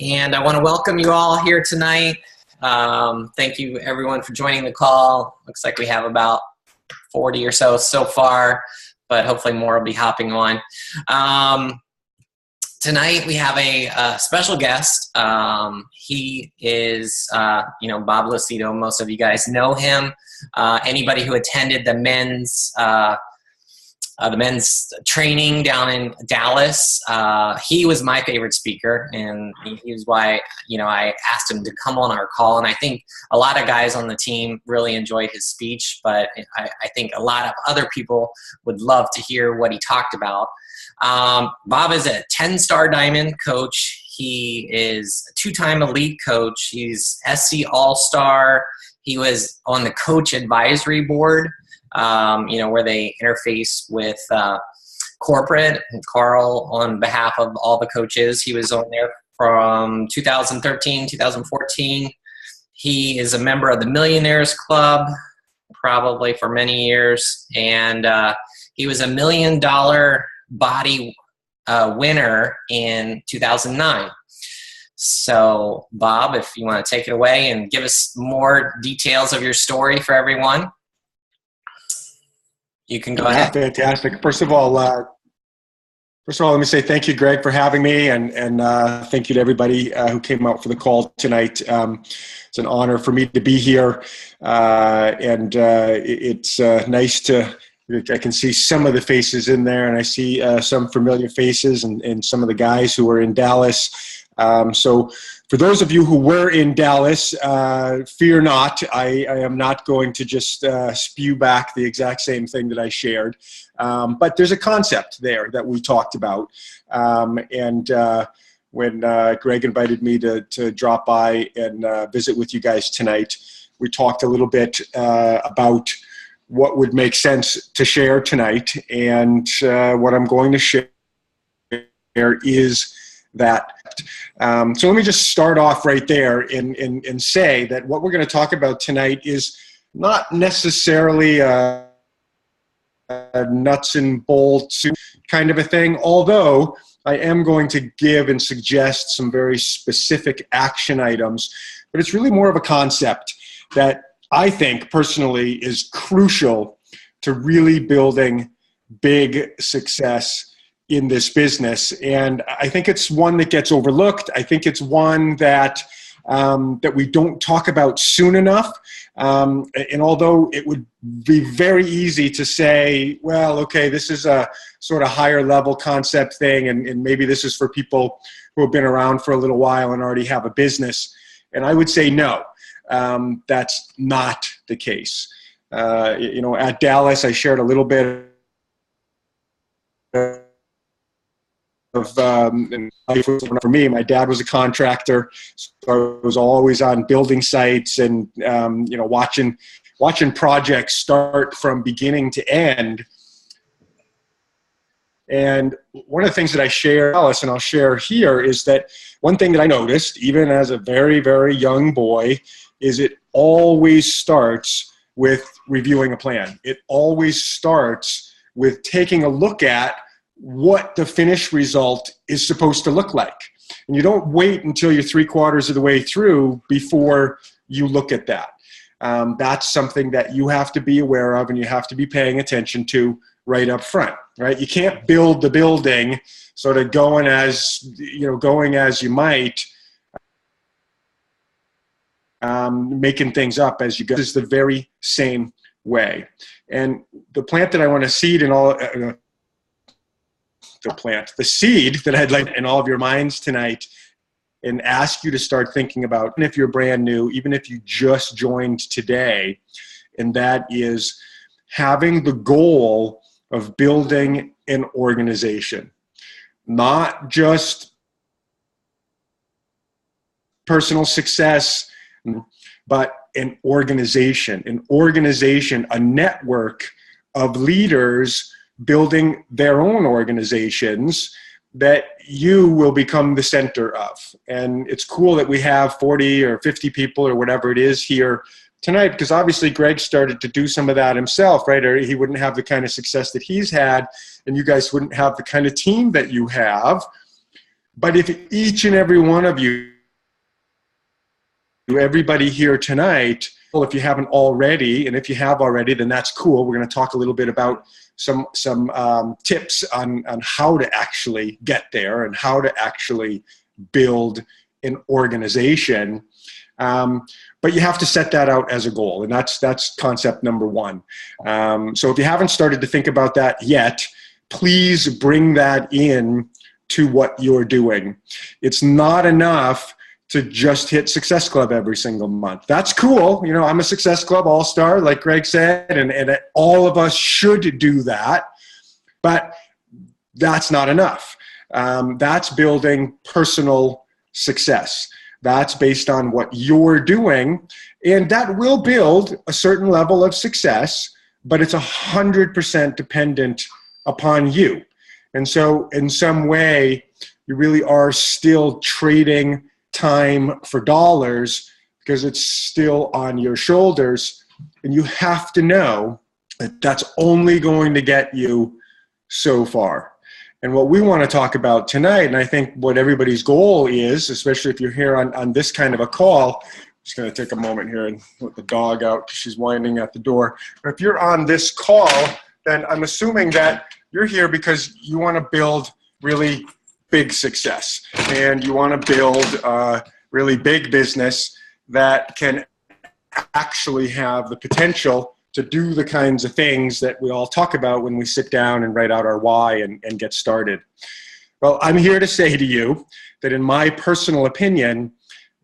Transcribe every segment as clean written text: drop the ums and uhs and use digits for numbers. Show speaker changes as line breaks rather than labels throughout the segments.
And I want to welcome you all here tonight. Thank you, everyone, for joining the call. Looks like we have about 40 or so far, but hopefully more will be hopping on. Tonight we have a special guest. He is, Bob Lucido. Most of you guys know him. Anybody who attended the men's training down in Dallas, he was my favorite speaker, and he was why I asked him to come on our call. And I think a lot of guys on the team really enjoyed his speech, but I think a lot of other people would love to hear what he talked about. Bob is a 10-star diamond coach. He is a 2-time elite coach. He's SC All-Star. He was on the coach advisory board, where they interface with corporate. And Carl, on behalf of all the coaches, he was on there from 2013, 2014. He is a member of the Millionaires Club, probably for many years, and he was $1 million body winner in 2009. So, Bob, if you want to take it away and give us more details of your story for everyone, you can go ahead.
Fantastic. First of all, let me say thank you, Greg, for having me, and thank you to everybody who came out for the call tonight. It's an honor for me to be here, and it's nice to. I can see some of the faces in there, and I see some familiar faces, and some of the guys who were in Dallas. So for those of you who were in Dallas, fear not. I am not going to just spew back the exact same thing that I shared. But there's a concept there that we talked about. And when Greg invited me to drop by and visit with you guys tonight, we talked a little bit about what would make sense to share tonight. And what I'm going to share is that. So let me just start off right there and say that what we're going to talk about tonight is not necessarily a nuts and bolts kind of a thing, although I am going to give and suggest some very specific action items, but it's really more of a concept that I think personally is crucial to really building big success in this business. And I think it's one that gets overlooked. I think it's one that that we don't talk about soon enough. And although it would be very easy to say, well, okay, this is a sort of higher level concept thing, and maybe this is for people who have been around for a little while and already have a business. And I would say no. That's not the case. At Dallas, I shared a little bit of for me. My dad was a contractor, so I was always on building sites and watching projects start from beginning to end. And one of the things that I share, Alice, and I'll share here, is that one thing that I noticed, even as a very, very young boy, is it always starts with reviewing a plan. It always starts with taking a look at what the finished result is supposed to look like. And you don't wait until you're 3/4 of the way through before you look at that. That's something that you have to be aware of and you have to be paying attention to right up front, right? You can't build the building sort of going as you might, making things up as you go. This is the very same way. And the plant that I want to seed in all, the seed that I'd like in all of your minds tonight and ask you to start thinking about, even if you're brand new, even if you just joined today, and that is having the goal of building an organization, not just personal success, but an organization, a network of leaders building their own organizations that you will become the center of. And it's cool that we have 40 or 50 people or whatever it is here tonight, because obviously Greg started to do some of that himself, right? Or he wouldn't have the kind of success that he's had, and you guys wouldn't have the kind of team that you have. But if each and every one of you, everybody here tonight, well, if you haven't already, and if you have already, then that's cool. We're going to talk a little bit about some tips on how to actually get there and how to actually build an organization. But you have to set that out as a goal, and that's concept number one. So if you haven't started to think about that yet, please bring that in to what you're doing. It's not enough to just hit Success Club every single month. That's cool. You know, I'm a Success Club all-star, like Greg said, and all of us should do that, but that's not enough. That's building personal success. That's based on what you're doing, and that will build a certain level of success, but it's 100% dependent upon you. And so in some way, you really are still trading time for dollars because it's still on your shoulders, and you have to know that that's only going to get you so far. And what we want to talk about tonight, and I think what everybody's goal is, especially if you're here on this kind of a call, I'm just going to take a moment here and let the dog out because she's whining at the door. But if you're on this call, then I'm assuming that you're here because you want to build really big success, and you want to build a really big business that can actually have the potential to do the kinds of things that we all talk about when we sit down and write out our why and get started. Well, I'm here to say to you that in my personal opinion,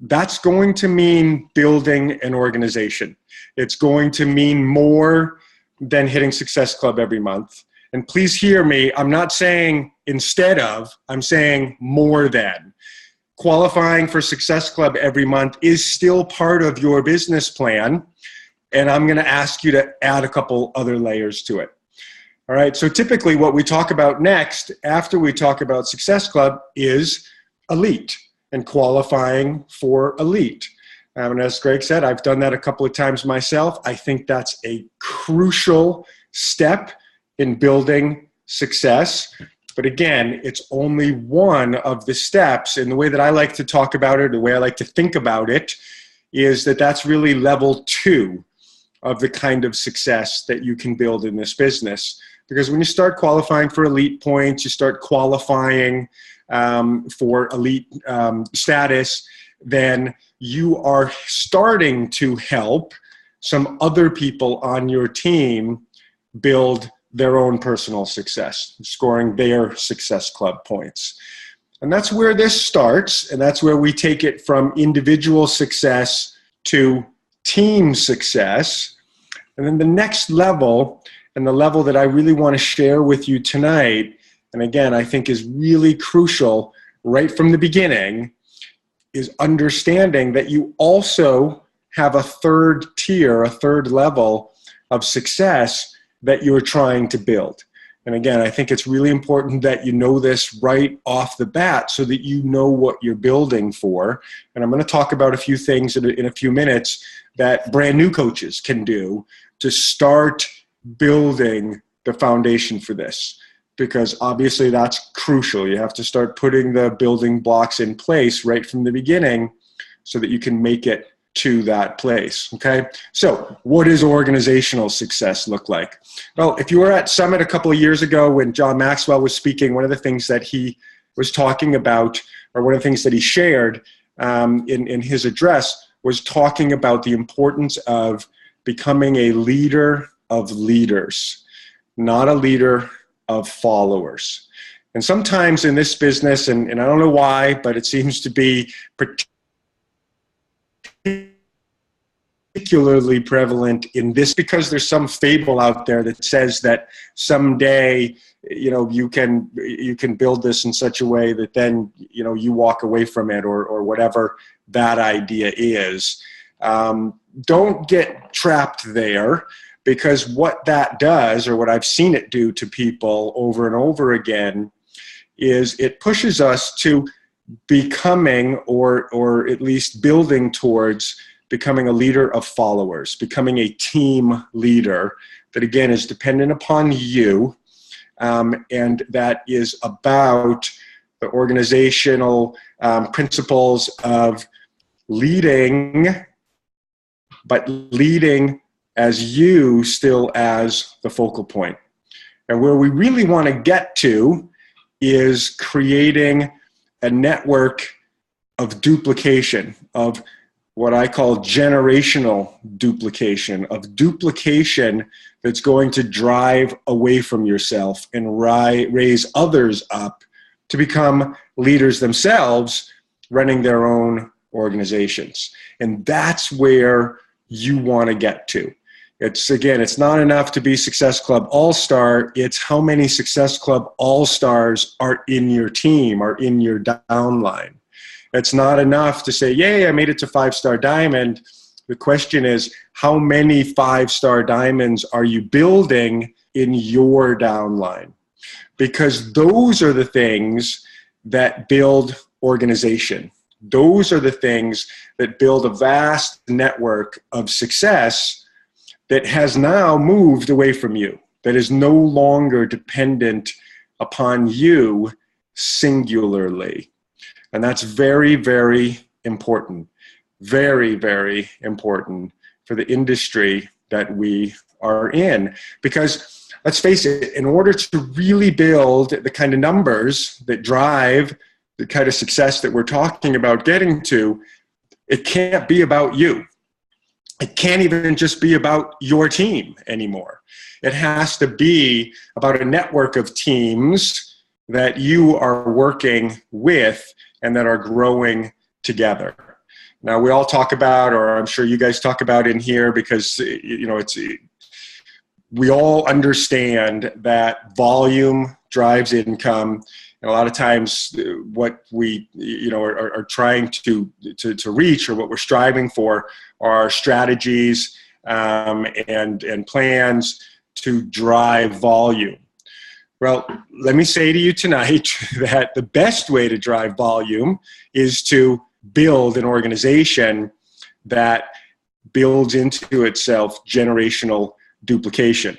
that's going to mean building an organization. It's going to mean more than hitting Success Club every month. And please hear me, I'm not saying instead of, I'm saying more than. Qualifying for Success Club every month is still part of your business plan, and I'm going to ask you to add a couple other layers to it. All right, so typically what we talk about next, after we talk about Success Club, is elite and qualifying for elite. And as Greg said, I've done that a couple of times myself. I think that's a crucial step in building success. But again, it's only one of the steps. And the way that I like to talk about it, the way I like to think about it, is that that's really level 2 of the kind of success that you can build in this business. Because when you start qualifying for elite points, you start qualifying for elite status, then you are starting to help some other people on your team build their own personal success, scoring their Success Club points. And that's where this starts, and that's where we take it from individual success to team success. And then the next level, and the level that I really want to share with you tonight, and again, I think is really crucial right from the beginning, is understanding that you also have a third tier, a third level of success that you're trying to build. And again, I think it's really important that you know this right off the bat so that you know what you're building for. And I'm going to talk about a few things in a few minutes that brand new coaches can do to start building the foundation for this. Because obviously that's crucial. You have to start putting the building blocks in place right from the beginning so that you can make it to that place, okay? So what does organizational success look like? Well, if you were at Summit a couple of years ago when John Maxwell was speaking, one of the things that he was talking about, or one of the things that he shared in his address, was talking about the importance of becoming a leader of leaders, not a leader of followers. And sometimes in this business, and I don't know why, but it seems to be particularly prevalent in this, because there's some fable out there that says that someday, you know, you can build this in such a way that then, you know, you walk away from it, or whatever that idea is. Don't get trapped there, because what that does, or what I've seen it do to people over and over again, is it pushes us to becoming, or at least building towards becoming a leader of followers, becoming a team leader that, again, is dependent upon you, and that is about the organizational principles of leading, but leading as you still as the focal point. And where we really want to get to is creating a network of duplication, of what I call generational duplication, of duplication that's going to drive away from yourself and raise others up to become leaders themselves, running their own organizations. And that's where you want to get to. It's not enough to be Success Club All-Star. It's how many Success Club All-Stars are in your team, are in your downline. It's not enough to say, yay, I made it to 5-star diamond. The question is, how many 5-star diamonds are you building in your downline? Because those are the things that build organization. Those are the things that build a vast network of success that has now moved away from you, that is no longer dependent upon you singularly. And that's very, very important. Very, very important for the industry that we are in. Because let's face it, in order to really build the kind of numbers that drive the kind of success that we're talking about getting to, it can't be about you. It can't even just be about your team anymore. It has to be about a network of teams that you are working with and that are growing together. Now, we all talk about, or I'm sure you guys talk about in here, because we all understand that volume drives income. And a lot of times what we are trying to reach, or what we're striving for, are strategies and plans to drive volume. Well, let me say to you tonight that the best way to drive volume is to build an organization that builds into itself generational duplication.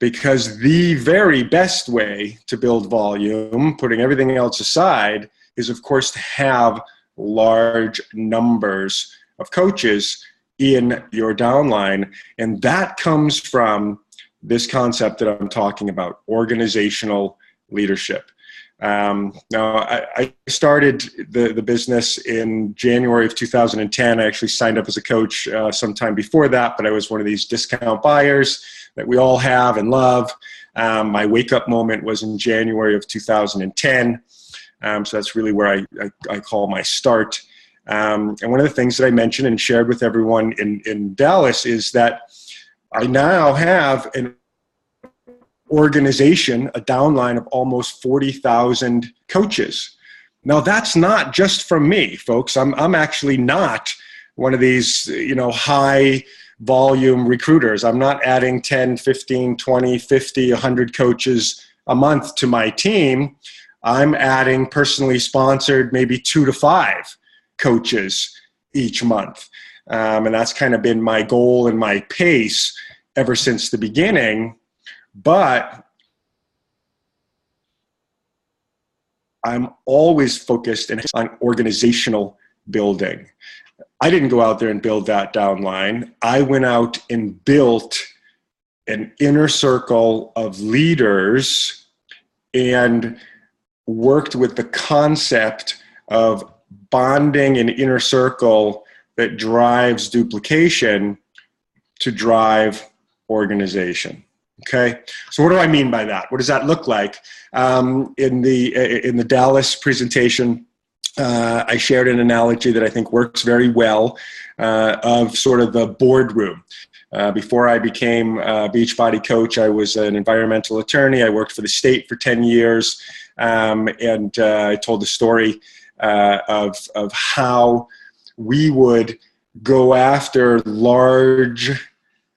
Because the very best way to build volume, putting everything else aside, is of course to have large numbers of coaches in your downline. And that comes from this concept that I'm talking about, organizational leadership. Now, I started the business in January of 2010. I actually signed up as a coach sometime before that, but I was one of these discount buyers that we all have and love. My wake-up moment was in January of 2010. So that's really where I call my start. And one of the things that I mentioned and shared with everyone in Dallas is that I now have an organization, a downline of almost 40,000 coaches. Now, that's not just from me, folks. I'm actually not one of these, high volume recruiters. I'm not adding 10, 15, 20, 50, 100 coaches a month to my team. I'm adding personally sponsored maybe 2 to 5 coaches each month. And that's kind of been my goal and my pace ever since the beginning. But I'm always focused on organizational building. I didn't go out there and build that downline. I went out and built an inner circle of leaders and worked with the concept of bonding an inner circle that drives duplication to drive organization. Okay, so what do I mean by that? What does that look like? In the Dallas presentation, I shared an analogy that I think works very well of sort of the boardroom. Before I became a Beachbody coach, I was an environmental attorney. I worked for the state for 10 years, and I told the story of how we would go after large,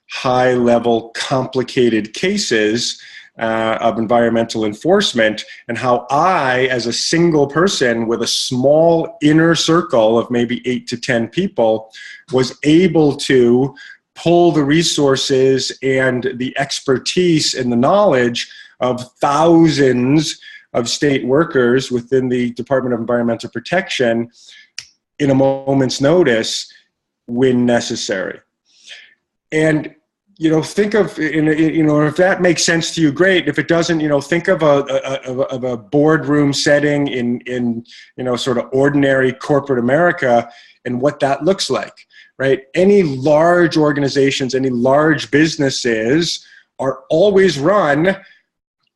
high-level, complicated cases of environmental enforcement, and how I, as a single person with a small inner circle of maybe 8 to 10 people, was able to pull the resources and the expertise and the knowledge of thousands of state workers within the Department of Environmental Protection in a moment's notice when necessary. And, think of, if that makes sense to you, great. If it doesn't, think of a boardroom setting in sort of ordinary corporate America and what that looks like, right? Any large organizations, any large businesses are always run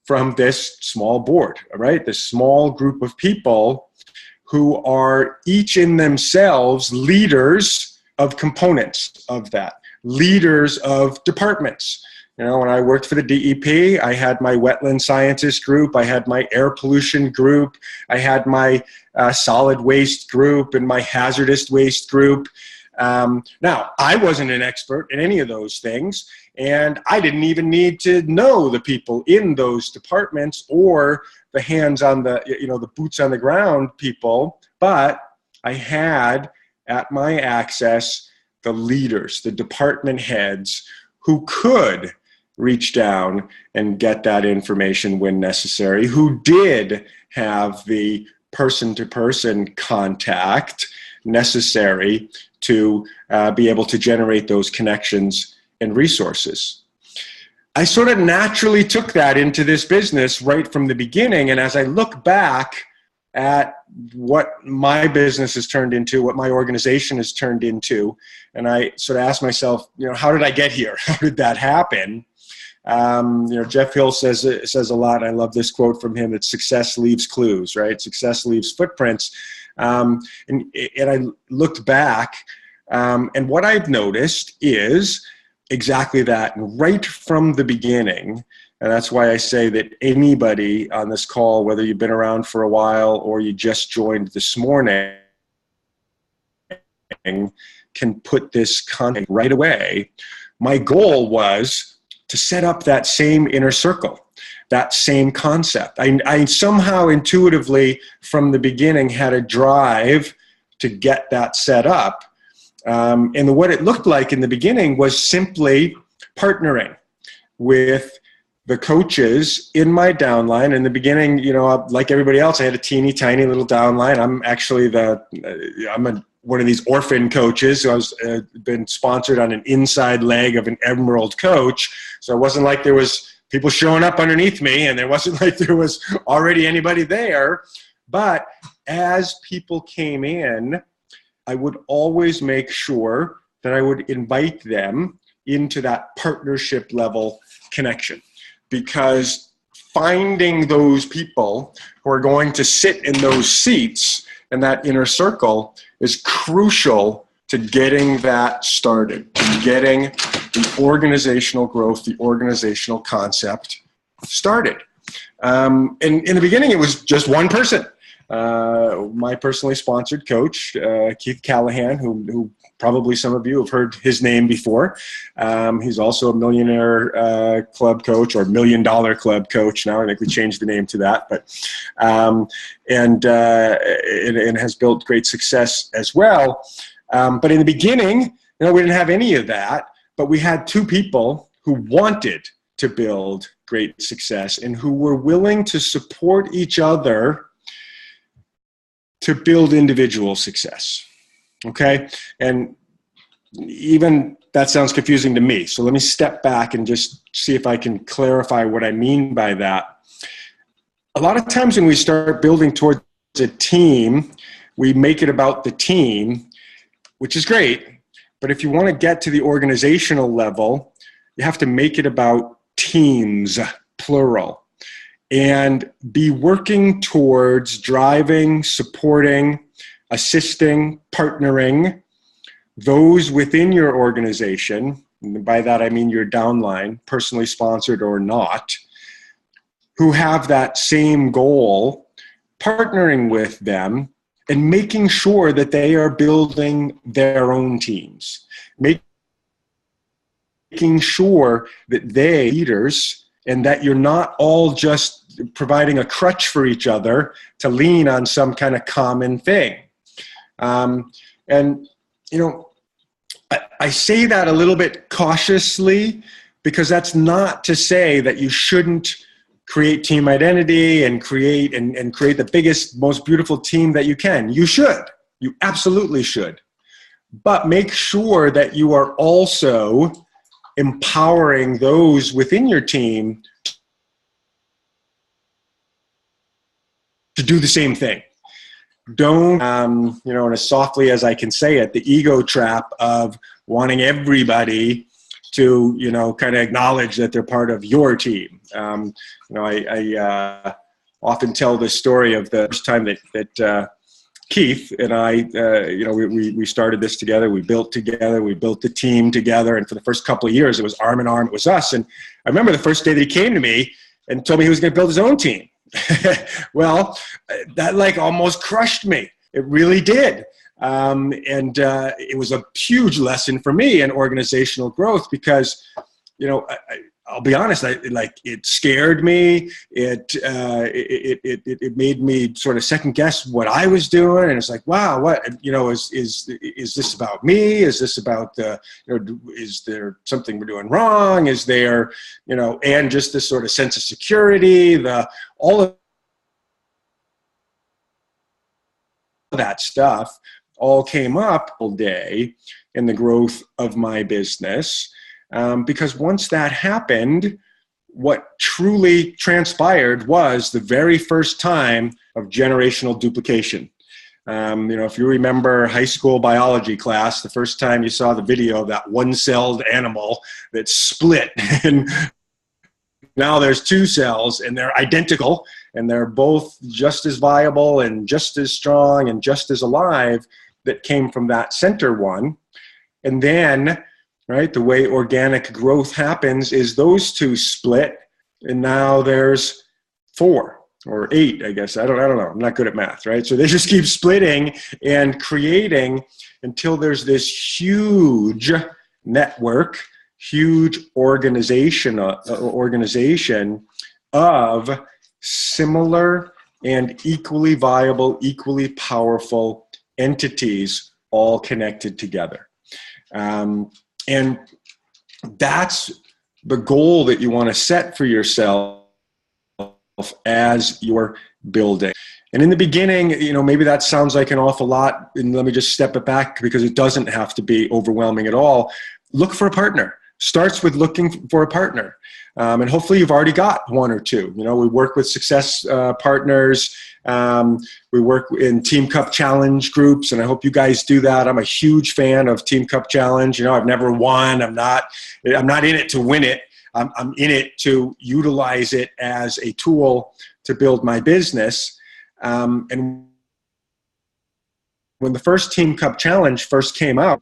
from this small board, right? This small group of people who are each in themselves leaders of components of that, leaders of departments. When I worked for the DEP, I had my wetland scientist group, I had my air pollution group, I had my solid waste group and my hazardous waste group. Now, I wasn't an expert in any of those things, and I didn't even need to know the people in those departments or the hands on the boots on the ground people, but I had at my access the leaders, the department heads who could reach down and get that information when necessary, who did have the person-to-person contact necessary to be able to generate those connections and resources. I sort of naturally took that into this business right from the beginning, and as I look back at what my business has turned into, what my organization has turned into, and I sort of ask myself, how did I get here? How did that happen? Jeff Hill says a lot. I love this quote from him, that success leaves clues, right? Success leaves footprints. And I looked back, and what I've noticed is exactly that right from the beginning. And that's why I say that anybody on this call, whether you've been around for a while or you just joined this morning, can put this content right away. My goal was to set up that same inner circle, that same concept. I somehow intuitively from the beginning had a drive to get that set up. And what it looked like in the beginning was simply partnering with the coaches in my downline. In the beginning, like everybody else, I had a teeny tiny little downline. I'm actually one of these orphan coaches. So I was been sponsored on an inside leg of an Emerald coach. So it wasn't like there was people showing up underneath me, and there wasn't like there was already anybody there. But as people came in, I would always make sure that I would invite them into that partnership level connection, because finding those people who are going to sit in those seats in that inner circle is crucial to getting that started, to getting the organizational growth, the organizational concept started. And in the beginning, it was just one person. My personally sponsored coach, Keith Callahan, who probably some of you have heard his name before. He's also a millionaire club coach, or $1 million club coach now. I think we changed the name to that, but and has built great success as well. But in the beginning, we didn't have any of that, but we had two people who wanted to build great success and who were willing to support each other to build individual success. Okay? And even that sounds confusing to me. So let me step back and just see if I can clarify what I mean by that. A lot of times when we start building towards a team, we make it about the team, which is great. But if you want to get to the organizational level, you have to make it about teams, plural, and be working towards driving, supporting, assisting, partnering those within your organization, and by that I mean your downline, personally sponsored or not, who have that same goal, partnering with them and making sure that they are building their own teams, making sure that they leaders, and that you're not all just providing a crutch for each other to lean on some kind of common thing. I say that a little bit cautiously, because that's not to say that you shouldn't create team identity and create the biggest, most beautiful team that you can. You should. You absolutely should. But make sure that you are also empowering those within your team to do the same thing. Don't, and as softly as I can say it, the ego trap of wanting everybody to, kind of acknowledge that they're part of your team. I often tell the story of the first time that Keith and I, we started this together. We built together. We built the team together. And for the first couple of years, it was arm in arm. It was us. And I remember the first day that he came to me and told me he was going to build his own team. Well, that almost crushed me. It really did. It was a huge lesson for me in organizational growth because, I'll be honest, it scared me. It made me sort of second guess what I was doing. And it's like, wow, what, is this about me? Is this about is there something we're doing wrong? Is there, and just this sort of sense of security, all of that stuff all came up all day in the growth of my business. Because once that happened, what truly transpired was the very first time of generational duplication. If you remember high school biology class, the first time you saw the video of that one-celled animal that split and now there's two cells and they're identical and they're both just as viable and just as strong and just as alive, that came from that center one. And then, right, the way organic growth happens is those two split and now there's 4 or 8, I guess. I don't know. I'm not good at math, right? So they just keep splitting and creating until there's this huge network, huge organization of similar and equally viable, equally powerful entities all connected together. And that's the goal that you want to set for yourself as you're building. And in the beginning, maybe that sounds like an awful lot. And let me just step it back because it doesn't have to be overwhelming at all. Look for a partner. Starts with looking for a partner. And hopefully you've already got one or two. We work with success partners. We work in Team Cup Challenge groups, and I hope you guys do that. I'm a huge fan of Team Cup Challenge. I've never won. I'm not in it to win it. I'm in it to utilize it as a tool to build my business. And when the first Team Cup Challenge first came out,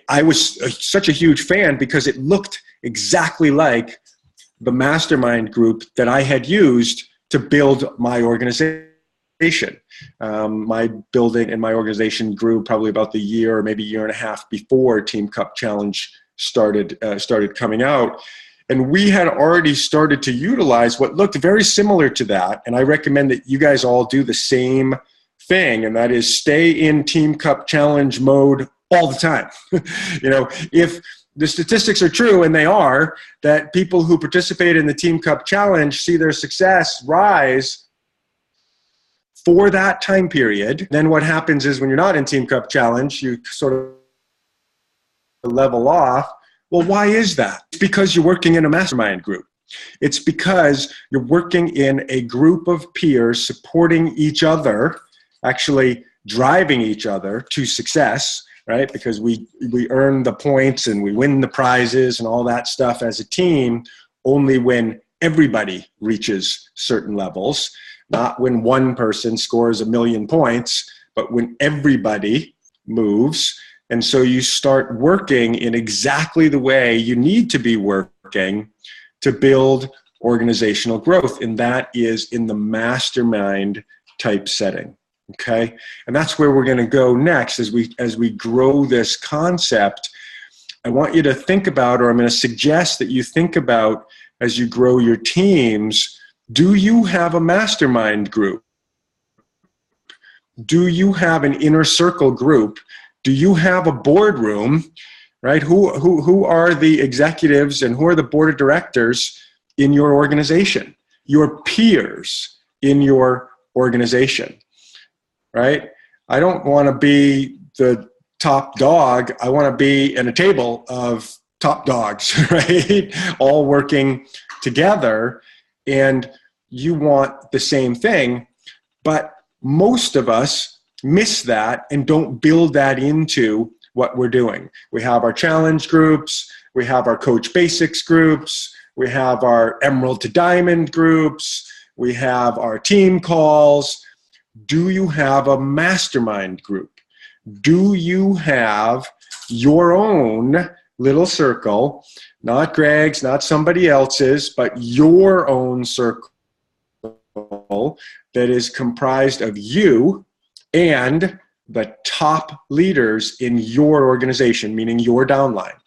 I was such a huge fan because it looked exactly like the mastermind group that I had used to build my organization. My building and my organization grew probably about the year or maybe year and a half before Team Cup Challenge started coming out. And we had already started to utilize what looked very similar to that. And I recommend that you guys all do the same thing, and that is stay in Team Cup Challenge mode all the time. If the statistics are true, and they are, that people who participate in the Team Cup Challenge see their success rise for that time period, then what happens is when you're not in Team Cup Challenge, you sort of level off. Well, why is that? It's because you're working in a mastermind group. It's because you're working in a group of peers supporting each other, actually driving each other to success, right? Because we earn the points and we win the prizes and all that stuff as a team only when everybody reaches certain levels, not when one person scores 1,000,000 points, but when everybody moves. And so you start working in exactly the way you need to be working to build organizational growth. And that is in the mastermind type setting. Okay. And that's where we're going to go next as we grow this concept. I want you to think about, or I'm going to suggest that you think about as you grow your teams, do you have a mastermind group? Do you have an inner circle group? Do you have a boardroom, right? Who are the executives and who are the board of directors in your organization? your peers in your organization, right? I don't want to be the top dog. I want to be in a table of top dogs, right? All working together, and you want the same thing, but most of us miss that and don't build that into what we're doing. We have our challenge groups, we have our coach basics groups, we have our emerald to diamond groups, we have our team calls. Do you have a mastermind group? Do you have your own little circle, not Greg's, not somebody else's, but your own circle that is comprised of you and the top leaders in your organization, meaning your downline,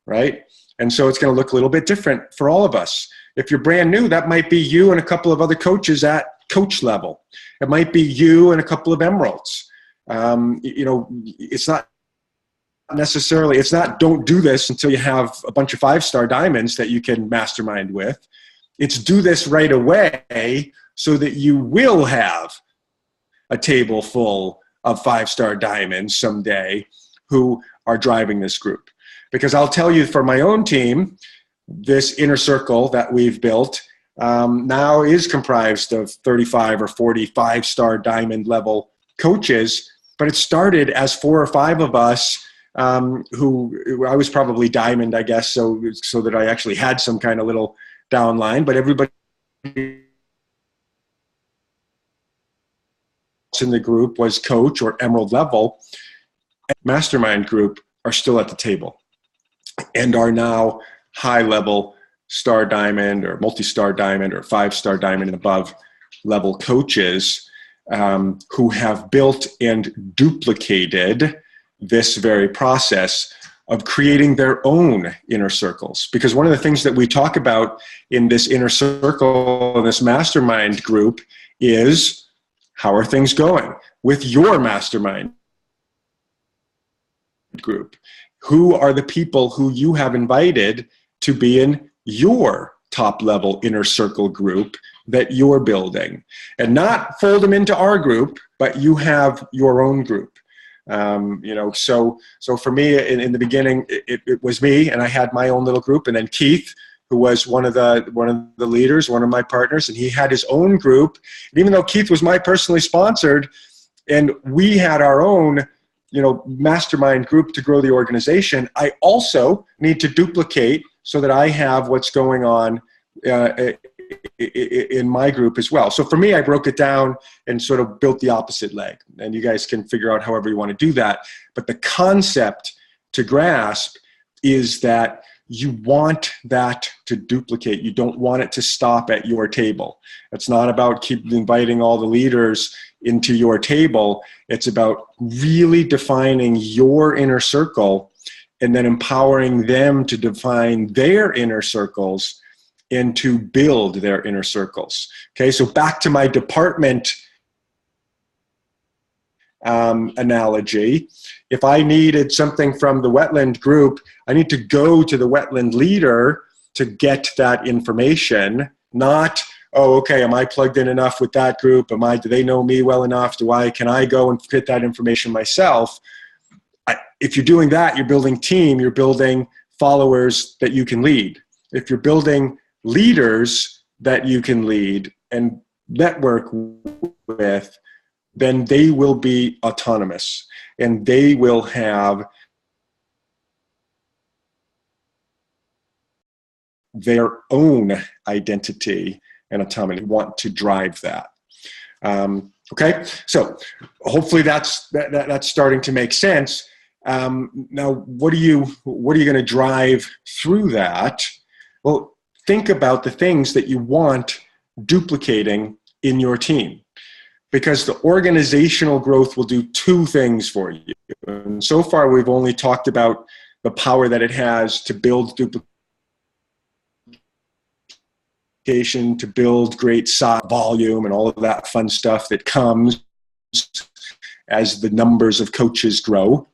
right? And so it's going to look a little bit different for all of us. If you're brand new, that might be you and a couple of other coaches at coach level. It might be you and a couple of emeralds. It's not necessarily, it's not don't do this until you have a bunch of 5-star diamonds that you can mastermind with. It's do this right away so that you will have a table full of 5-star diamonds someday who are driving this group. Because I'll tell you, for my own team, this inner circle that we've built now is comprised of 35 or 40 5-star diamond level coaches, but it started as 4 or 5 of us who I was probably diamond, I guess, so that I actually had some kind of little downline, but everybody in the group was coach or emerald level. Mastermind group are still at the table and are now high level star diamond or multi-star diamond or 5-star diamond and above level coaches who have built and duplicated this very process of creating their own inner circles. Because one of the things that we talk about in this inner circle, in this mastermind group, is how are things going with your mastermind group? Who are the people who you have invited to be in your top level inner circle group that you're building? And not fold them into our group, but you have your own group. So for me in the beginning, it was me, and I had my own little group, and then Keith, who was one of the leaders, one of my partners, and he had his own group. And even though Keith was my personally sponsored, and we had our own, mastermind group to grow the organization, I also need to duplicate so that I have what's going on in my group as well. So for me, I broke it down and sort of built the opposite leg. And you guys can figure out however you want to do that. But the concept to grasp is that you want that to duplicate. You don't want it to stop at your table. It's not about keep inviting all the leaders into your table. It's about really defining your inner circle and then empowering them to define their inner circles and to build their inner circles. Okay, so back to my department analogy. If I needed something from the wetland group, I need to go to the wetland leader to get that information, not, oh, okay, am I plugged in enough with that group? Do they know me well enough? Can I go and get that information myself? If you're doing that, you're building team, you're building followers that you can lead. If you're building leaders that you can lead and network with, then they will be autonomous and they will have their own identity and autonomy, want to drive that. Okay, so hopefully that's starting to make sense. Now, what are you going to drive through that? Well, think about the things that you want duplicating in your team, because the organizational growth will do 2 things for you. And so far, we've only talked about the power that it has to build duplication, to build great size, volume, and all of that fun stuff that comes as the numbers of coaches grow.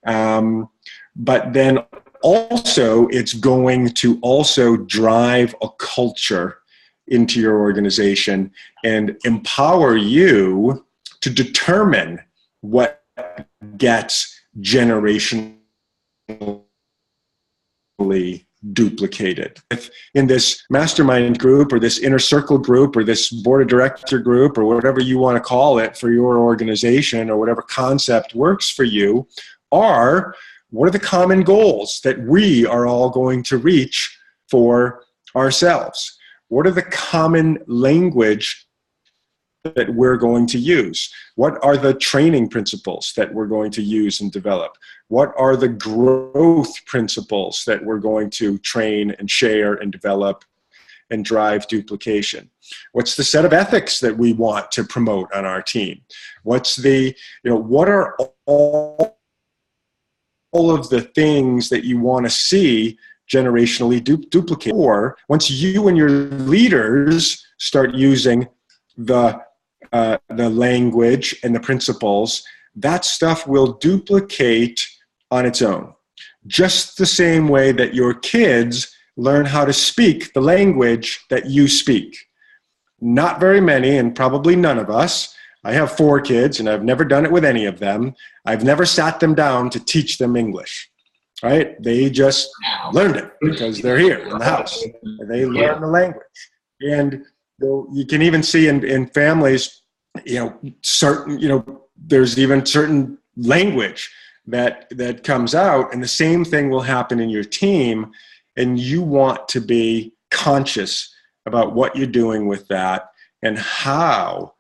But then also, it's going to also drive a culture into your organization and empower you to determine what gets generationally duplicated. If in this mastermind group or this inner circle group or this board of director group or whatever you want to call it for your organization or whatever concept works for you, are what are the common goals that we are all going to reach for ourselves? What are the common language that we're going to use? What are the training principles that we're going to use and develop? What are the growth principles that we're going to train and share and develop and drive duplication? What's the set of ethics that we want to promote on our team? What's the, what are all of the things that you want to see generationally duplicate? Or once you and your leaders start using the language and the principles, that stuff will duplicate on its own. Just the same way that your kids learn how to speak the language that you speak. Not very many, and probably none of us. I have 4 kids, and I've never done it with any of them. I've never sat them down to teach them English, right? They just learned it because they're here in the house. They learn the language. And you can even see in families, there's even certain language that comes out, and the same thing will happen in your team, and you want to be conscious about what you're doing with that and how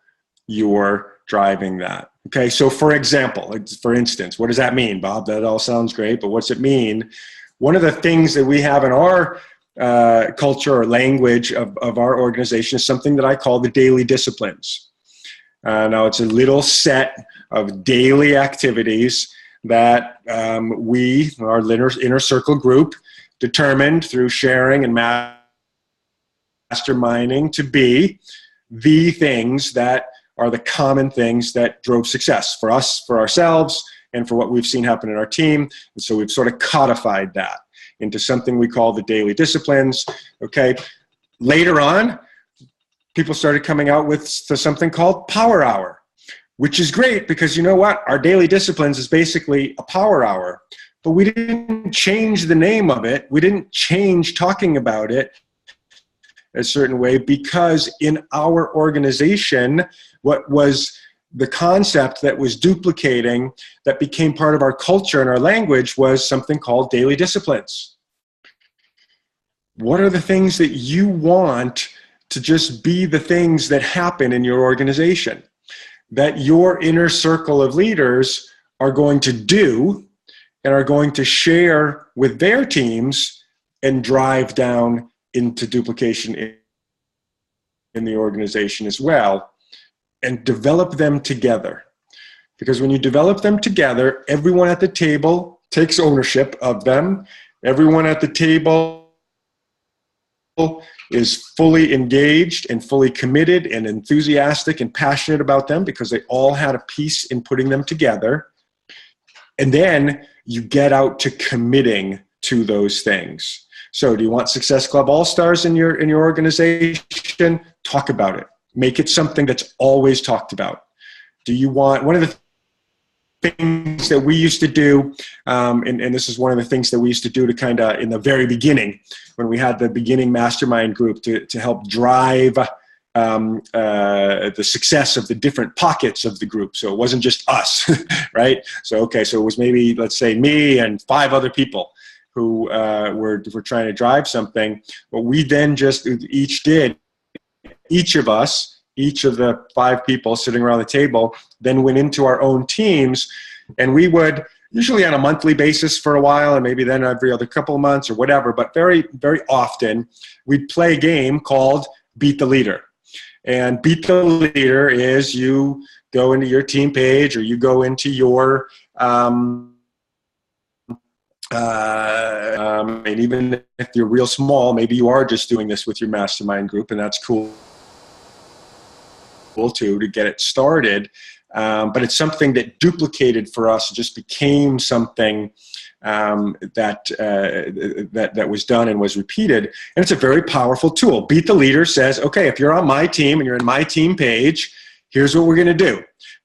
you're driving that. Okay, so for instance, what does that mean, Bob? That all sounds great, but what's it mean? One of the things that we have in our culture or language of our organization is something that I call the daily disciplines. Now, it's a little set of daily activities that our inner circle group, determined through sharing and masterminding to be the things that are the common things that drove success for us, for ourselves, and for what we've seen happen in our team. And so we've sort of codified that into something we call the daily disciplines. Okay. Later on, people started coming out with something called Power Hour, which is great because you know what? Our daily disciplines is basically a power hour, but we didn't change the name of it. We didn't change talking about it a certain way because in our organization, what was the concept that was duplicating, that became part of our culture and our language, was something called daily disciplines. What are the things that you want to just be the things that happen in your organization, that your inner circle of leaders are going to do and are going to share with their teams and drive down into duplication in the organization as well, and develop them together? Because when you develop them together, everyone at the table takes ownership of them. Everyone at the table is fully engaged and fully committed and enthusiastic and passionate about them because they all had a piece in putting them together. And then you get out to committing to those things. So do you want Success Club All-Stars in your organization? Talk about it. Make it something that's always talked about. Do you want, one of the things that we used to do, and this is one of the things that we used to do to kind of, in the very beginning, when we had the beginning mastermind group to help drive the success of the different pockets of the group. So it wasn't just us, right? So it was maybe, let's say, me and 5 other people who were trying to drive something. What we then just each of us, each of the 5 people sitting around the table, then went into our own teams, and we would, usually on a monthly basis for a while, and maybe then every other couple of months or whatever, but very, very often, we'd play a game called Beat the Leader. And Beat the Leader is you go into your team page, or you go into your and even if you're real small, maybe you are just doing this with your mastermind group, and that's cool too, to get it started. but it's something that duplicated for us, just became something that was done and was repeated. And it's a very powerful tool. Beat the Leader says, okay, if you're on my team and you're in my team page, here's what we're going to do.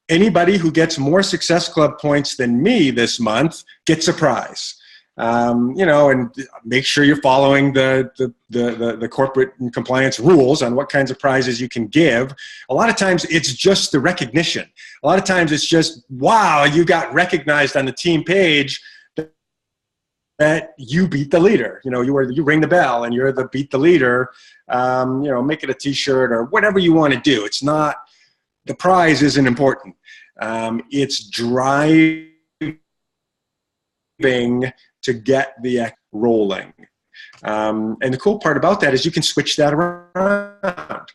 Anybody who gets more Success Club points than me this month gets a prize. And make sure you're following the corporate and compliance rules on what kinds of prizes you can give. A lot of times it's just the recognition. A lot of times it's just, wow, you got recognized on the team page that you beat the leader. You ring the bell and you're the beat the leader. Make it a t-shirt or whatever you want to do. It's not, the prize isn't important. It's driving to get the act rolling. And the cool part about that is you can switch that around.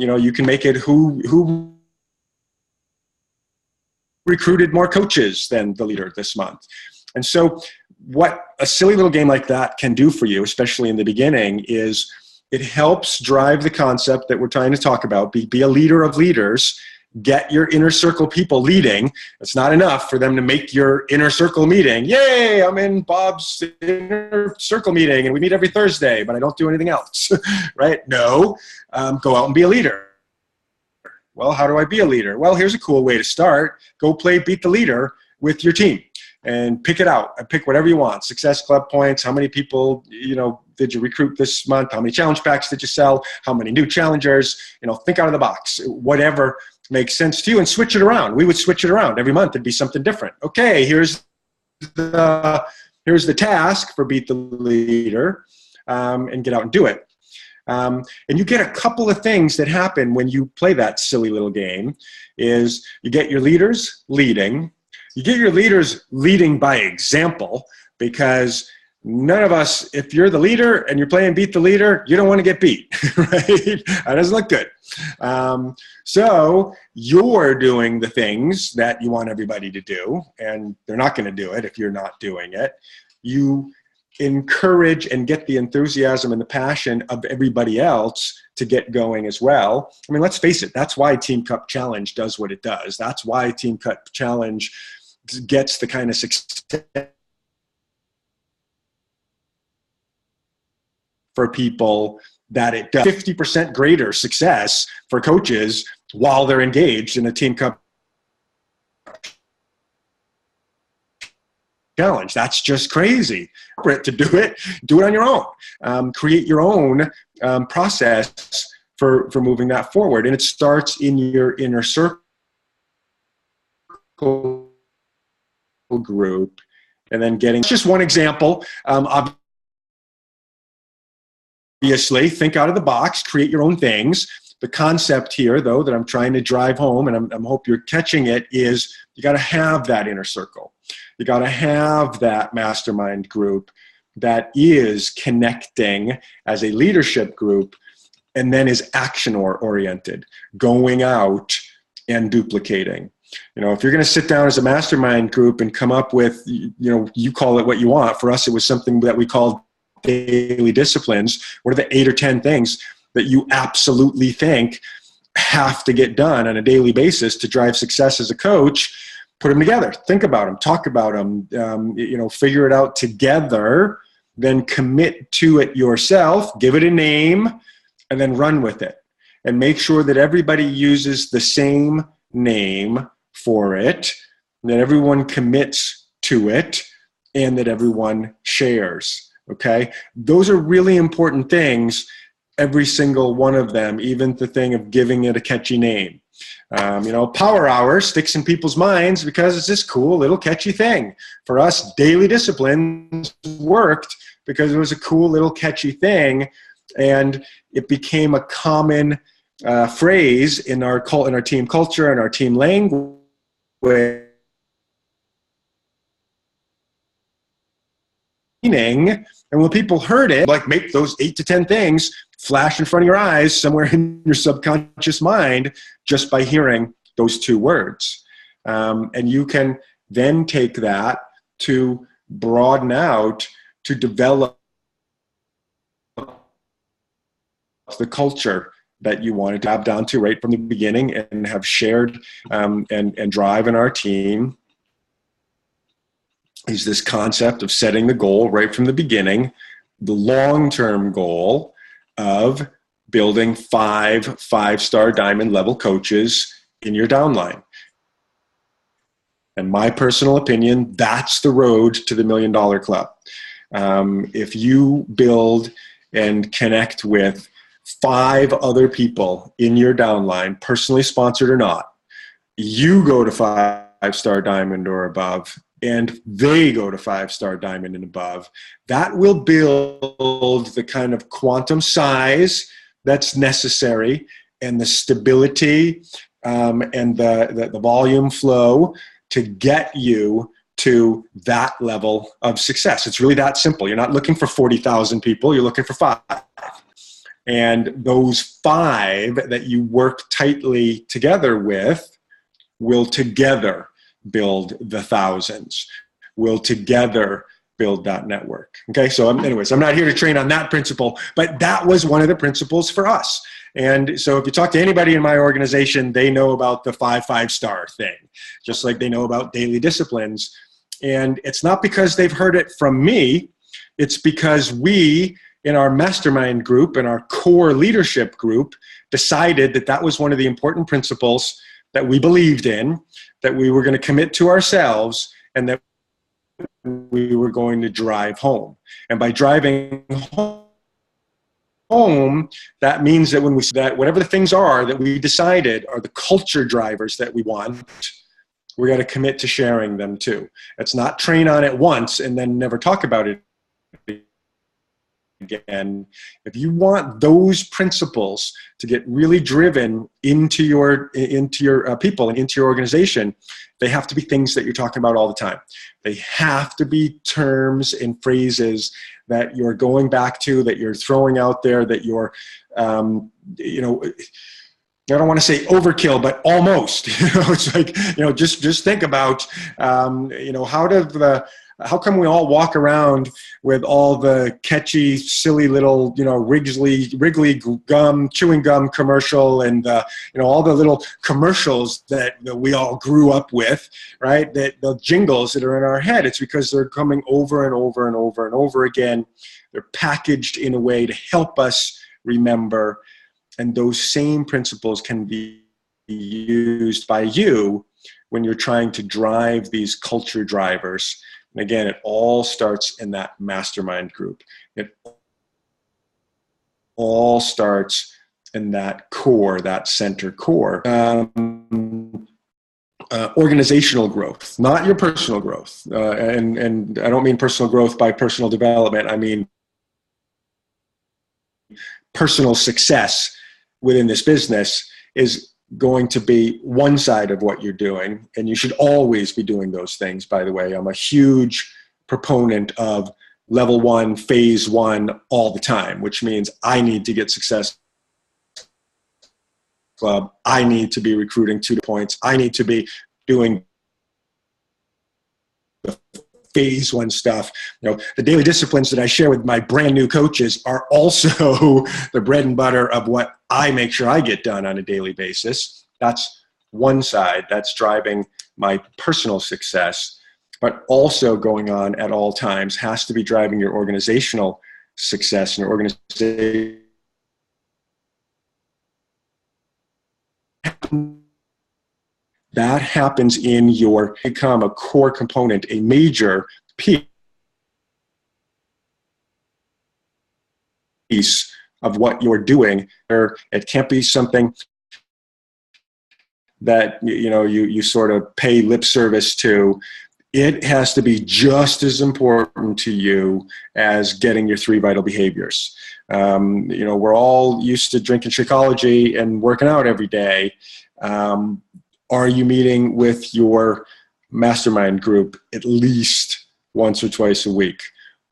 You can make it who recruited more coaches than the leader this month. And so what a silly little game like that can do for you, especially in the beginning, is it helps drive the concept that we're trying to talk about. Be a leader of leaders. Get your inner circle people leading. It's not enough for them to make your inner circle meeting. Yay, I'm in Bob's inner circle meeting and we meet every Thursday, but I don't do anything else, right? No, go out and be a leader. Well, how do I be a leader? Well, here's a cool way to start. Go play Beat the Leader with your team and pick it out. Pick whatever you want. Success Club points. How many people, did you recruit this month? How many challenge packs did you sell? How many new challengers? Think out of the box. Whatever makes sense to you, and switch it around. We would switch it around every month. It'd be something different. Okay, here's the task for Beat the Leader, and get out and do it. And you get a couple of things that happen when you play that silly little game. Is you get your leaders leading. You get your leaders leading by example, because none of us, if you're the leader and you're playing Beat the Leader, you don't want to get beat, right? That doesn't look good. So you're doing the things that you want everybody to do, and they're not going to do it if you're not doing it. You encourage and get the enthusiasm and the passion of everybody else to get going as well. I mean, let's face it, that's why Team Cup Challenge does what it does. That's why Team Cup Challenge gets the kind of success for people that it does. 50% greater success for coaches while they're engaged in a Team Cup Challenge. That's just crazy. To do it on your own. Create your own process for moving that forward. And it starts in your inner circle group, and then getting just one example. Obviously, think out of the box, create your own things. The concept here, though, that I'm trying to drive home, and I hope you're catching it, is you got to have that inner circle. You got to have that mastermind group that is connecting as a leadership group, and then is action-oriented, going out and duplicating. If you're going to sit down as a mastermind group and come up with, you call it what you want. For us, it was something that we called daily disciplines. What are the 8 or 10 things that you absolutely think have to get done on a daily basis to drive success as a coach? Put them together. Think about them. Talk about them. Figure it out together. Then commit to it yourself. Give it a name, and then run with it. And make sure that everybody uses the same name for it, that everyone commits to it, and that everyone shares. Okay? Those are really important things, every single one of them, even the thing of giving it a catchy name. Power Hour sticks in people's minds because it's this cool little catchy thing. For us, daily disciplines worked because it was a cool little catchy thing, and it became a common phrase in our team culture and our team language. And when people heard it, like, make those 8 to 10 things flash in front of your eyes somewhere in your subconscious mind just by hearing those 2 words. And you can then take that to broaden out, to develop the culture that you wanted to have down to right from the beginning and have shared and drive in our team is this concept of setting the goal right from the beginning, the long-term goal of building five-star diamond level coaches in your downline. In my personal opinion, that's the road to the $1 Million Club. If you build and connect with 5 other people in your downline, personally sponsored or not, you go to 5-star diamond or above, and they go to 5-star diamond and above, that will build the kind of quantum size that's necessary and the stability and the volume flow to get you to that level of success. It's really that simple. You're not looking for 40,000 people, you're looking for 5. And those 5 that you work tightly together with will together build the thousands, will together build that network. Okay, so anyways, I'm not here to train on that principle, but that was one of the principles for us. And so if you talk to anybody in my organization, they know about the 5-5-star thing, just like they know about daily disciplines. And it's not because they've heard it from me, it's because we, in our mastermind group and our core leadership group, decided that that was one of the important principles that we believed in, that we were going to commit to ourselves, and that we were going to drive home. And by driving home, that means that when we that whatever the things are that we decided are the culture drivers that we want, we got to commit to sharing them too. It's not train on it once and then never talk about it again. If you want those principles to get really driven into your people and into your organization, they have to be things that you're talking about all the time. They have to be terms and phrases that you're going back to, that you're throwing out there, that you're, I don't want to say overkill, but almost. It's like, just think about, how come we all walk around with all the catchy, silly little, Wrigley gum, chewing gum commercial, and all the little commercials that we all grew up with, right? That the jingles that are in our head. It's because they're coming over and over and over and over again. They're packaged in a way to help us remember. And those same principles can be used by you when you're trying to drive these culture drivers. And again, it all starts in that mastermind group. It all starts in that core, that center core. Organizational growth, not your personal growth. And I don't mean personal growth by personal development. I mean personal success within this business is going to be one side of what you're doing, and you should always be doing those things, by the way. I'm a huge proponent of level 1, phase 1 all the time, which means I need to get success club. I need to be recruiting 2 points. I need to be doing the phase 1 stuff. The daily disciplines that I share with my brand new coaches are also the bread and butter of what I make sure I get done on a daily basis. That's one side. That's driving my personal success, but also going on at all times has to be driving your organizational success and your organization. That happens in your become a core component, a major piece of what you're doing. It can't be something that you sort of pay lip service to. It has to be just as important to you as getting your 3 vital behaviors. We're all used to drinking Shakeology and working out every day. Are you meeting with your mastermind group at least once or twice a week?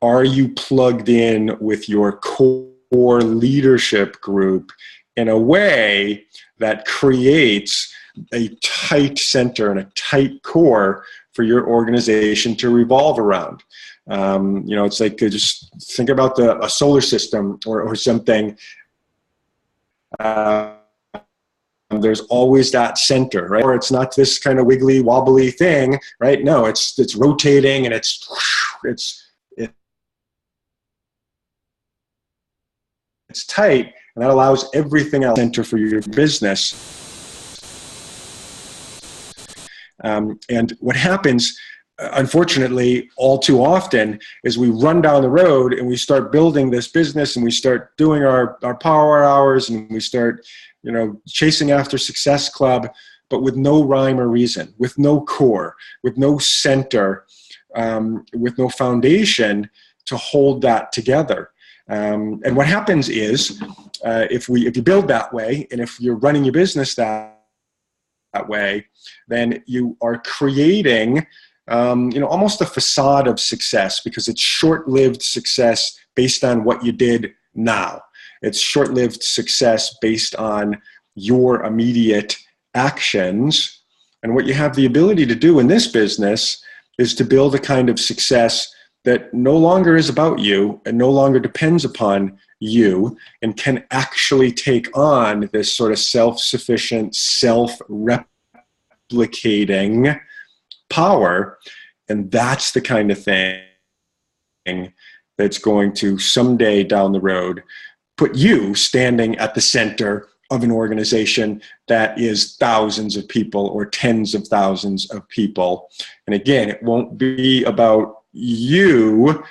Are you plugged in with your core leadership group in a way that creates a tight center and a tight core for your organization to revolve around? It's like just think about a solar system or something. There's always that center, right? Or it's not this kind of wiggly wobbly thing, right? No, it's rotating, and it's tight, and that allows everything else center for your business. And what happens, unfortunately, all too often, is we run down the road and we start building this business, and we start doing our power hours, and we start, chasing after Success Club, but with no rhyme or reason, with no core, with no center, with no foundation to hold that together. And what happens is, if you build that way, and if you're running your business that way, then you are creating, almost a facade of success, because it's short-lived success based on what you did now. It's short-lived success based on your immediate actions. And what you have the ability to do in this business is to build a kind of success that no longer is about you and no longer depends upon you, and can actually take on this sort of self-sufficient, self-replicating power. And that's the kind of thing that's going to someday down the road put you standing at the center of an organization that is thousands of people or tens of thousands of people. And again, it won't be about you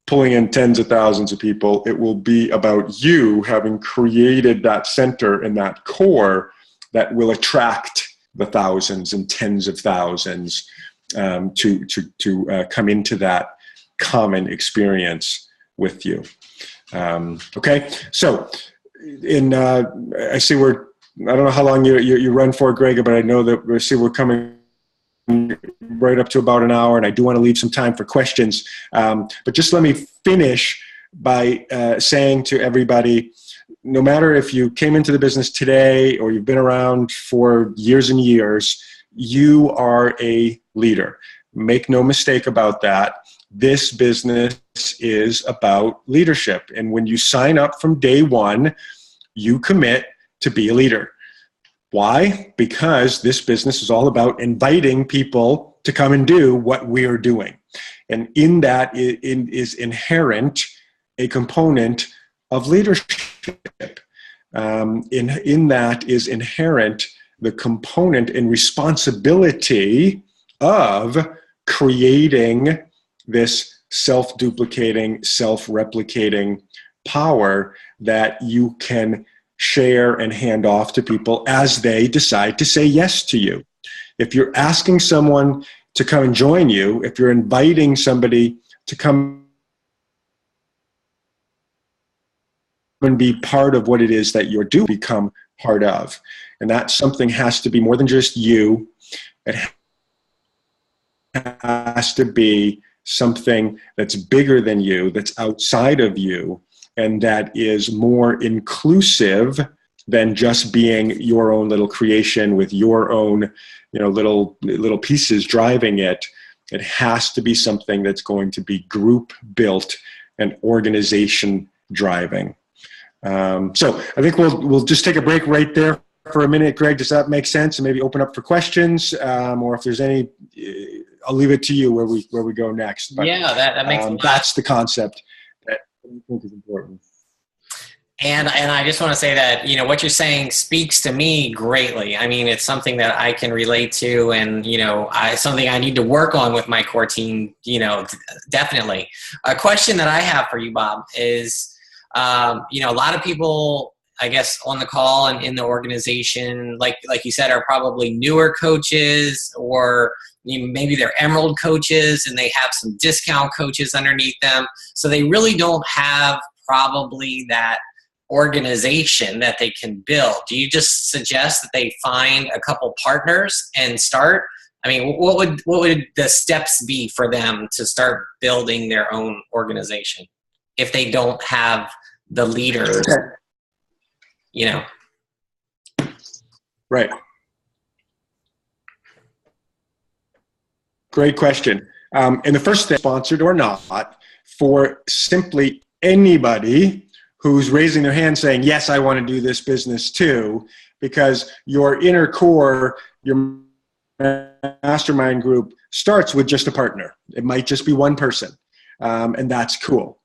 pulling in tens of thousands of people. It will be about you having created that center and that core that will attract the thousands and tens of thousands to come into that common experience with you. Okay, so I see I don't know how long you run for, Greg, but I know that we're coming right up to about an hour, and I do want to leave some time for questions. But just let me finish by saying to everybody, no matter if you came into the business today or you've been around for years and years, you are a leader. Make no mistake about that. This business is about leadership. And when you sign up from day one, you commit to be a leader. Why? Because this business is all about inviting people to come and do what we're doing. And in that is inherent a component of leadership. In that is inherent the component and responsibility of creating this self-duplicating, self-replicating power that you can share and hand off to people as they decide to say yes to you. If you're asking someone to come and join you, if you're inviting somebody to come and be part of what it is that you're doing, become part of. And that something has to be more than just you. It has to be something that's bigger than you, that's outside of you, and that is more inclusive than just being your own little creation with your own, little pieces driving it. It has to be something that's going to be group built and organization driving. So I think we'll just take a break right there for a minute. Greg, does that make sense? And maybe open up for questions, or if there's any, I'll leave it to you where we go next. But,
yeah, that makes sense.
That's the concept that I think is important.
And I just want to say that, what you're saying speaks to me greatly. I mean, it's something that I can relate to, and, something I need to work on with my core team, definitely. A question that I have for you, Bob, is, a lot of people, I guess, on the call and in the organization, like you said, are probably newer coaches, or maybe they're emerald coaches and they have some discount coaches underneath them. So they really don't have probably that organization that they can build. Do you just suggest that they find a couple partners and start? I mean, what would the steps be for them to start building their own organization if they don't have the leaders?
Right. Great question. And the first thing, sponsored or not, for simply anybody who's raising their hand saying, yes, I want to do this business too, because your inner core, your mastermind group starts with just a partner. It might just be one person, and that's cool.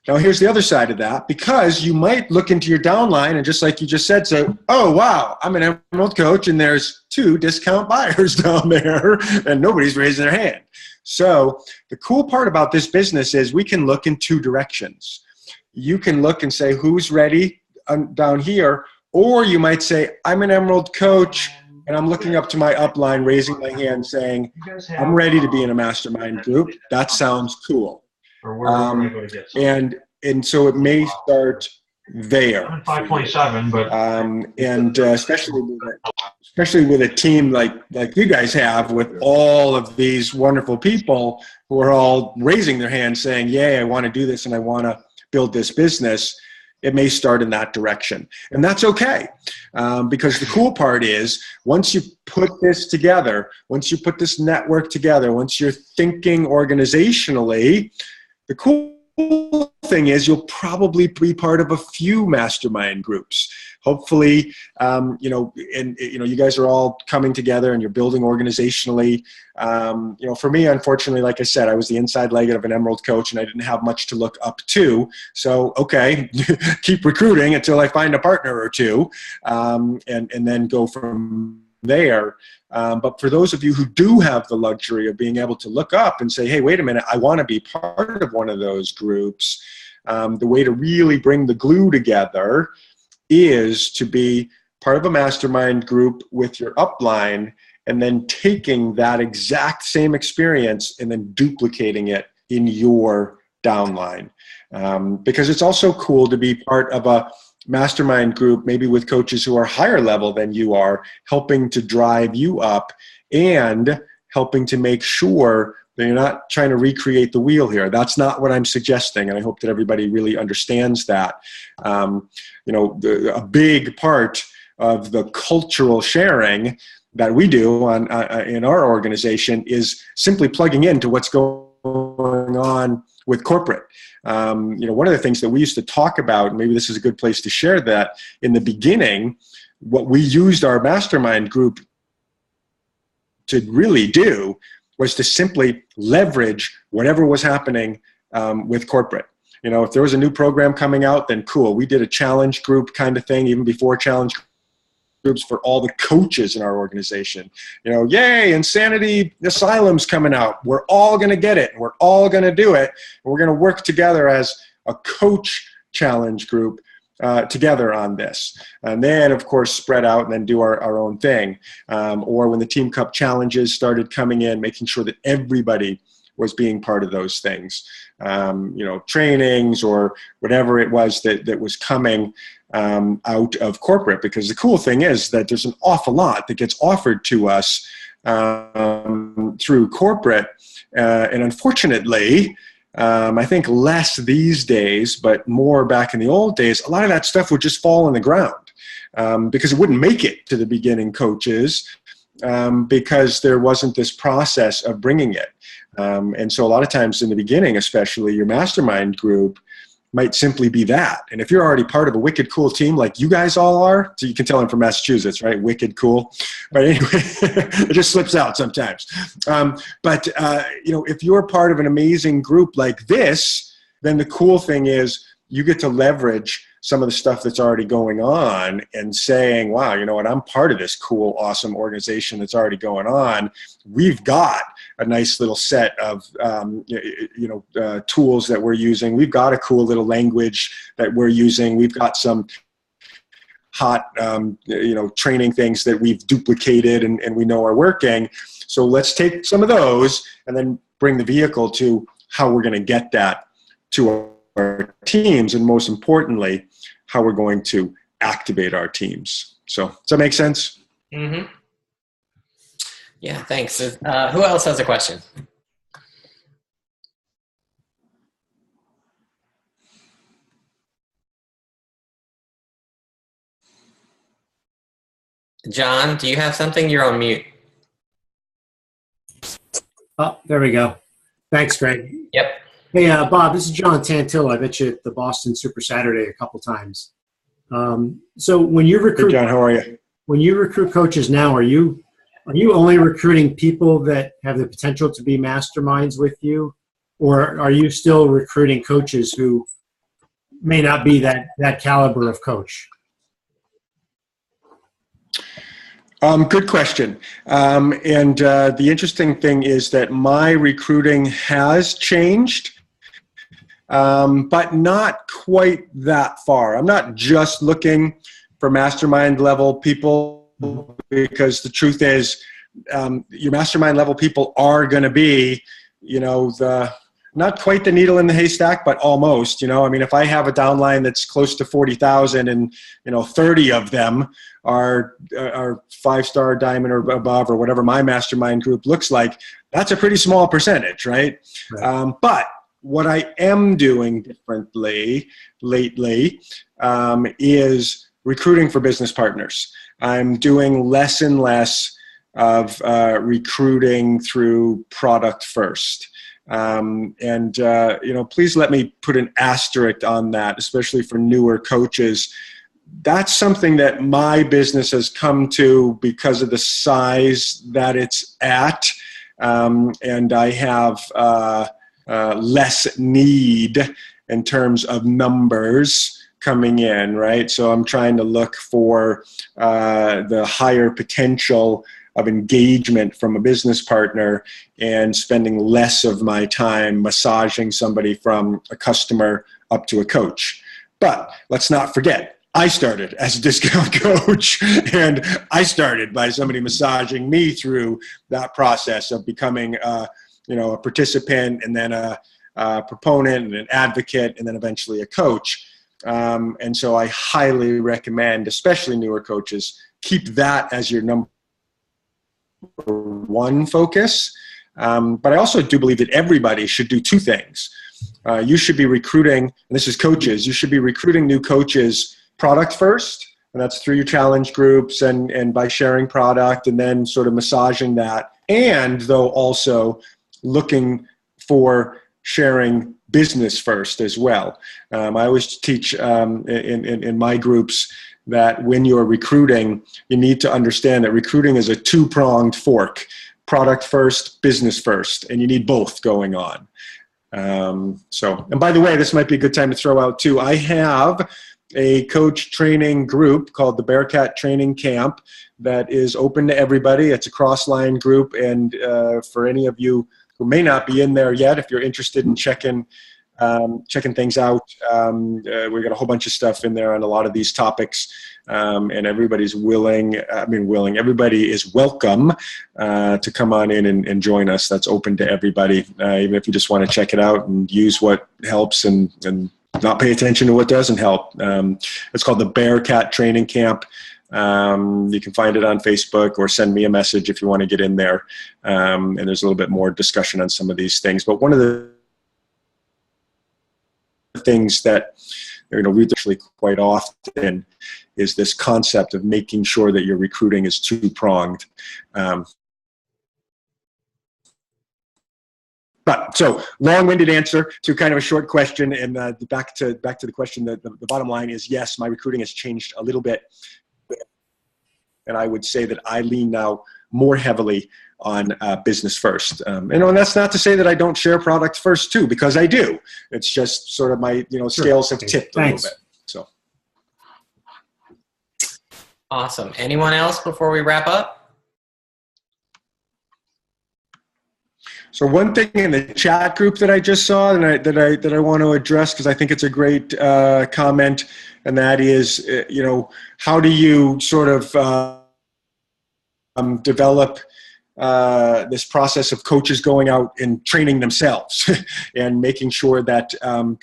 Now, here's the other side of that, because you might look into your downline and just like you just said, so, oh, wow, I'm an Emerald coach and there's 2 discount buyers down there and nobody's raising their hand. So the cool part about this business is we can look in 2 directions. You can look and say, who's ready down here? Or you might say, I'm an Emerald coach and I'm looking up to my upline, raising my hand saying, I'm ready to be in a mastermind group. That sounds cool. And so it may start there.
527, but
and especially with a team like you guys have, with all of these wonderful people who are all raising their hands saying, "Yay, I want to do this and I want to build this business." It may start in that direction, and that's okay, because the cool part is once you put this together, once you put this network together, once you're thinking organizationally. The cool thing is you'll probably be part of a few mastermind groups. Hopefully, you guys are all coming together and you're building organizationally. For me, unfortunately, like I said, I was the inside leg of an Emerald coach and I didn't have much to look up to. So, okay, keep recruiting until I find a partner or 2, and then go from there. But for those of you who do have the luxury of being able to look up and say, hey, wait a minute, I want to be part of one of those groups, the way to really bring the glue together is to be part of a mastermind group with your upline and then taking that exact same experience and then duplicating it in your downline. Because it's also cool to be part of a mastermind group, maybe with coaches who are higher level than you are, helping to drive you up and helping to make sure that you're not trying to recreate the wheel here. That's not what I'm suggesting, and I hope that everybody really understands that. A big part of the cultural sharing that we do in our organization is simply plugging into what's going on with corporate. One of the things that we used to talk about, and maybe this is a good place to share that, in the beginning, what we used our mastermind group to really do was to simply leverage whatever was happening with corporate. If there was a new program coming out, then cool. We did a challenge group kind of thing, even before challenge groups, for all the coaches in our organization. Yay, Insanity Asylum's coming out. We're all going to get it. We're all going to do it. And we're going to work together as a coach challenge group together on this. And then, of course, spread out and then do our own thing. Or when the Team Cup challenges started coming in, making sure that everybody was being part of those things. Trainings or whatever it was that was coming out of corporate, because the cool thing is that there's an awful lot that gets offered to us through corporate, and unfortunately, I think less these days, but more back in the old days, a lot of that stuff would just fall on the ground because it wouldn't make it to the beginning coaches because there wasn't this process of bringing it. And so a lot of times in the beginning, especially, your mastermind group might simply be that. And if you're already part of a wicked cool team like you guys all are, so you can tell I'm from Massachusetts, right? Wicked cool. But anyway, it just slips out sometimes. If you're part of an amazing group like this, then the cool thing is you get to leverage some of the stuff that's already going on and saying, wow, you know what, I'm part of this cool, awesome organization that's already going on. We've got a nice little set of tools that we're using. We've got a cool little language that we're using. We've got some hot training things that we've duplicated and we know are working. So let's take some of those and then bring the vehicle to how we're going to get that to our teams, and most importantly, how we're going to activate our teams. So does that make sense?
Mm-hmm. Yeah, thanks. Who else has a question? John, do you have something? You're on mute.
Oh, there we go. Thanks, Greg.
Yep.
Hey, Bob, this is John Tantillo. I met you at the Boston Super Saturday a couple times. So when you
Hey,
recruit
John, how are you?
coaches now, are you only recruiting people that have the potential to be masterminds with you, or are you still recruiting coaches who may not be that caliber of coach?
Good question. And the interesting thing is that my recruiting has changed, but not quite that far. I'm not just looking for mastermind level people, because the truth is, your mastermind level people are going to be, not quite the needle in the haystack, but almost. I mean, if I have a downline that's close to 40,000 and 30 of them are 5-star diamond or above, or whatever my mastermind group looks like, that's a pretty small percentage, right? But what I am doing differently lately is recruiting for business partners. I'm doing less and less of recruiting through product first. Please let me put an asterisk on that, especially for newer coaches. That's something that my business has come to because of the size that it's at, and I have less need in terms of numbers coming in, right? So I'm trying to look for the higher potential of engagement from a business partner, and spending less of my time massaging somebody from a customer up to a coach. But let's not forget, I started as a discount coach, and I started by somebody massaging me through that process of becoming a participant, and then a proponent, and an advocate, and then eventually a coach. And so I highly recommend, especially newer coaches, keep that as your number one focus. But I also do believe that everybody should do two things. You should be recruiting, and this is coaches, you should be recruiting new coaches product first, and that's through your challenge groups and by sharing product, and then sort of massaging that. And though also looking for sharing business first as well. I always teach in my groups that when you're recruiting, you need to understand that recruiting is a two-pronged fork: product first, business first, and you need both going on. And by the way, this might be a good time to throw out too, I have a coach training group called the Bearcat Training Camp that is open to everybody. It's a cross-line group, and for any of you who may not be in there yet, if you're interested in checking things out, we got a whole bunch of stuff in there on a lot of these topics, and everybody's everybody is welcome to come on in and join us. That's open to everybody, even if you just want to check it out and use what helps and not pay attention to what doesn't help. It's called the Bearcat Training Camp. You can find it on Facebook, or send me a message if you want to get in there. And there's a little bit more discussion on some of these things. But one of the things that we actually quite often is this concept of making sure that your recruiting is two-pronged. But so long-winded answer to kind of a short question, and back to the question. The bottom line is, yes, my recruiting has changed a little bit, and I would say that I lean now more heavily on business first. And that's not to say that I don't share product first too, because I do. It's just sort of my scales have tipped a little bit. So
awesome. Anyone else before we wrap up?
So one thing in the chat group that I just saw and that I want to address, because I think it's a great comment, and that is, how do you sort of develop this process of coaches going out and training themselves and making sure that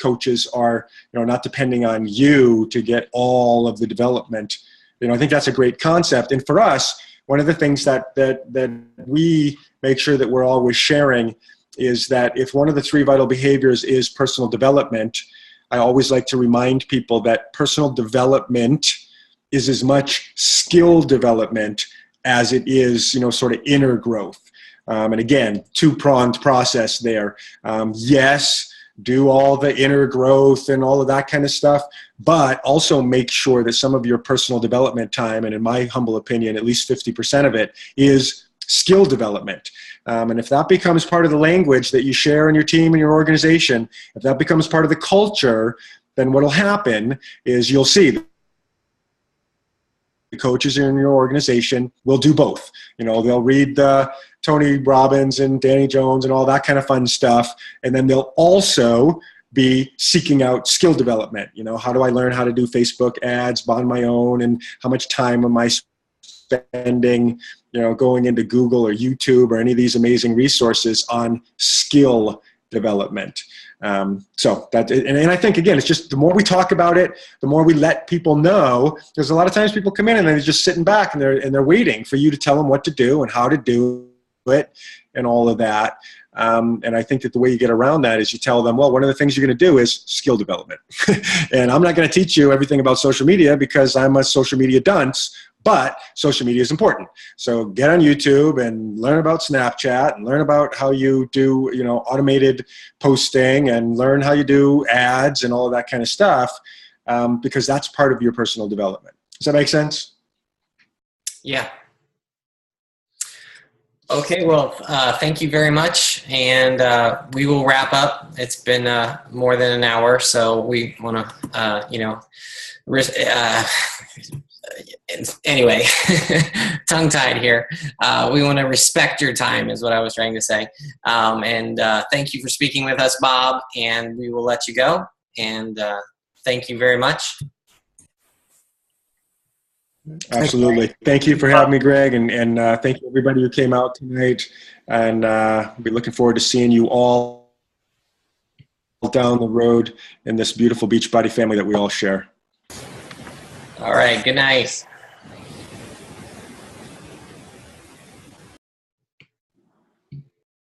coaches are not depending on you to get all of the development. I think that's a great concept. And for us, one of the things that we make sure that we're always sharing is that if one of the 3 vital behaviors is personal development, I always like to remind people that personal development is as much skill development as it is, sort of inner growth. And again, two-pronged process there. Yes, do all the inner growth and all of that kind of stuff, but also make sure that some of your personal development time, and in my humble opinion, at least 50% of it, is skill development. And if that becomes part of the language that you share in your team and your organization, if that becomes part of the culture, then what will happen is you'll see the coaches in your organization will do both. You know, they'll read the Tony Robbins and Danny Jones and all that kind of fun stuff, and then they'll also be seeking out skill development. You know, how do I learn how to do Facebook ads on my own, and how much time am I spending, you know, going into Google or YouTube or any of these amazing resources on skill development. So that, and I think, again, it's just the more we talk about it, the more we let people know. There's a lot of times people come in and they're just sitting back and they're waiting for you to tell them what to do and how to do it and all of that. And I think that the way you get around that is you tell them, well, one of the things you're going to do is skill development. And I'm not going to teach you everything about social media because I'm a social media dunce, but social media is important. So get on YouTube and learn about Snapchat and learn about how you do, you know, automated posting, and learn how you do ads and all of that kind of stuff, because that's part of your personal development. Does that make sense?
Yeah. Okay, well, thank you very much, and we will wrap up. It's been more than an hour, so we want to, you know, anyway, tongue-tied here. We want to respect your time is what I was trying to say. And thank you for speaking with us, Bob, and we will let you go. And thank you very much.
Absolutely. Thank you for having me, Greg, and thank you everybody who came out tonight. And we'll be looking forward to seeing you all down the road in this beautiful Beachbody family that we all share.
All right. Good night.